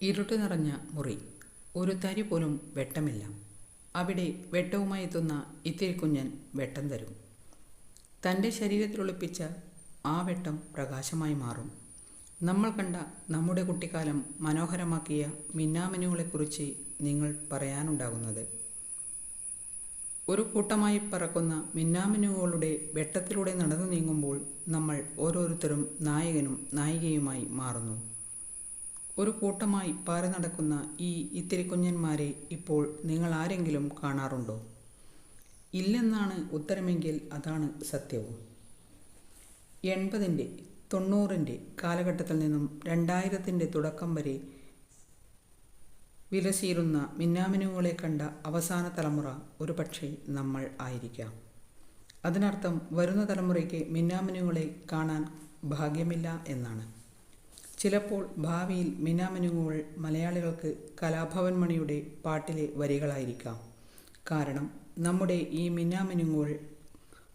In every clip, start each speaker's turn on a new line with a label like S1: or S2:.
S1: ഇരുട്ട് നിറഞ്ഞ മുറി. ഒരു തരി പോലും വെട്ടമില്ല. അവിടെ വെട്ടവുമായി എത്തുന്ന ഇത്തിരി കുഞ്ഞൻ വെട്ടം തരും. തൻ്റെ ശരീരത്തിലൊളിപ്പിച്ച ആ വെട്ടം പ്രകാശമായി മാറും. നമ്മൾ കണ്ട നമ്മുടെ കുട്ടിക്കാലം മനോഹരമാക്കിയ മിന്നാമിനുകളെക്കുറിച്ച് നിങ്ങൾ പറയാനുണ്ടാകുന്നത്. ഒരു കൂട്ടമായി പറക്കുന്ന മിന്നാമിനുകളുടെ വെട്ടത്തിലൂടെ നടന്നു നീങ്ങുമ്പോൾ നമ്മൾ ഓരോരുത്തരും നായകനും നായികയുമായി മാറുന്നു. ഒരു കൂട്ടമായി പാറി നടക്കുന്ന ഈ ഇത്തിരി കുഞ്ഞന്മാരെ ഇപ്പോൾ നിങ്ങൾ ആരെങ്കിലും കാണാറുണ്ടോ? ഇല്ലെന്നാണ് ഉത്തരമെങ്കിൽ അതാണ് സത്യവും. 80-ൻ്റെ 90-ൻ്റെ കാലഘട്ടത്തിൽ നിന്നും 2000-ൻ്റെ തുടക്കം വരെ വിലസിയിരുന്ന മിന്നാമിനുകളെ കണ്ട അവസാന തലമുറ ഒരുപക്ഷെ നമ്മൾ ആയിരിക്കാം. അതിനർത്ഥം വരുന്ന തലമുറയ്ക്ക് മിന്നാമിനുകളെ കാണാൻ ഭാഗ്യമില്ല എന്നാണ്. ചിലപ്പോൾ ഭാവിയിൽ മിന്നാമിനുകൾ മലയാളികൾക്ക് കലാഭവൻ മണിയുടെ പാട്ടിലെ വരികളായിരിക്കാം. കാരണം നമ്മുടെ ഈ മിന്നാമിനുകൾ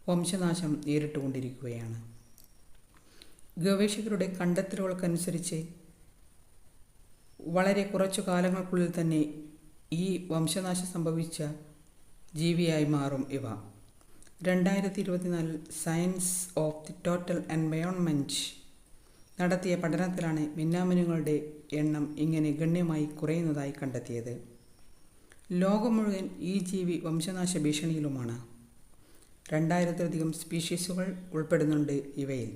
S1: വംശനാശം നേരിട്ടുകൊണ്ടിരിക്കുകയാണ്. ഗവേഷകരുടെ കണ്ടെത്തലുകൾക്കനുസരിച്ച് വളരെ കുറച്ചു കാലങ്ങൾക്കുള്ളിൽ തന്നെ ഈ വംശനാശം സംഭവിച്ച ജീവിയായി മാറും ഇവ. 2024 science of the total environment നടത്തിയ പഠനത്തിലാണ് മിന്നാമിനുകളുടെ എണ്ണം ഇങ്ങനെ ഗണ്യമായി കുറയുന്നതായി കണ്ടെത്തിയത്. ലോകം മുഴുവൻ ഈ ജീവി വംശനാശ ഭീഷണിയിലുമാണ്. 2000-ലധികം സ്പീഷീസുകൾ ഉൾപ്പെടുന്നുണ്ട് ഇവയിൽ.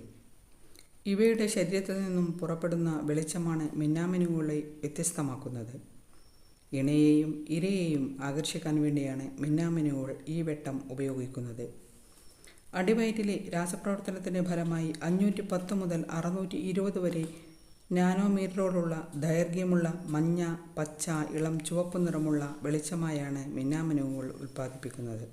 S1: ഇവയുടെ ശരീരത്തിൽ നിന്നും പുറപ്പെടുന്ന വെളിച്ചമാണ് മിന്നാമിനുകളെ വ്യത്യസ്തമാക്കുന്നത്. ഇണയെയും ഇരയെയും ആകർഷിക്കാൻ വേണ്ടിയാണ് മിന്നാമിനുകൾ ഈ വെട്ടം ഉപയോഗിക്കുന്നത്. അടിവയറ്റിലെ രാസപ്രവർത്തനത്തിൻ്റെ ഫലമായി 510 മുതൽ 620 വരെ നാനോമീറ്ററോടുള്ള ദൈർഘ്യമുള്ള മഞ്ഞ, പച്ച, ഇളം ചുവപ്പ് നിറമുള്ള വെളിച്ചമായാണ് മിന്നാമിനുകൾ ഉൽപ്പാദിപ്പിക്കുന്നത്.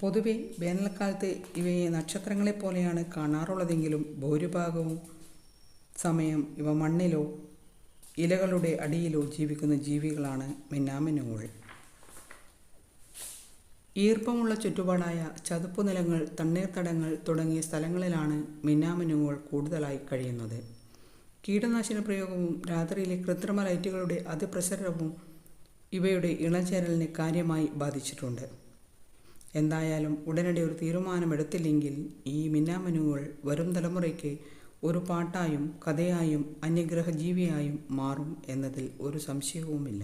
S1: പൊതുവെ വേനൽക്കാലത്ത് ഇവയെ നക്ഷത്രങ്ങളെപ്പോലെയാണ് കാണാറുള്ളതെങ്കിലും ഭൂരിഭാഗവും സമയം ഇവ മണ്ണിലോ ഇലകളുടെ അടിയിലോ ജീവിക്കുന്ന ജീവികളാണ് മിന്നാമിനുകൾ. ഈർപ്പമുള്ള ചുറ്റുപാടായ ചതുപ്പുനിലങ്ങൾ, തണ്ണീർത്തടങ്ങൾ തുടങ്ങിയ സ്ഥലങ്ങളിലാണ് മിന്നാമിനുകൾ കൂടുതലായി കഴിയുന്നത്. കീടനാശിനി പ്രയോഗവും രാത്രിയിലെ കൃത്രിമ ലൈറ്റുകളുടെ അതിപ്രസരവും ഇവയുടെ ഇണചേരലിനെ കാര്യമായി ബാധിച്ചിട്ടുണ്ട്. എന്തായാലും ഉടനടി ഒരു തീരുമാനമെടുത്തില്ലെങ്കിൽ ഈ മിന്നാമിനുകൾ വരും തലമുറയ്ക്ക് ഒരു പാട്ടായും കഥയായും അന്യഗ്രഹ ജീവിയായും മാറും എന്നതിൽ ഒരു സംശയവുമില്ല.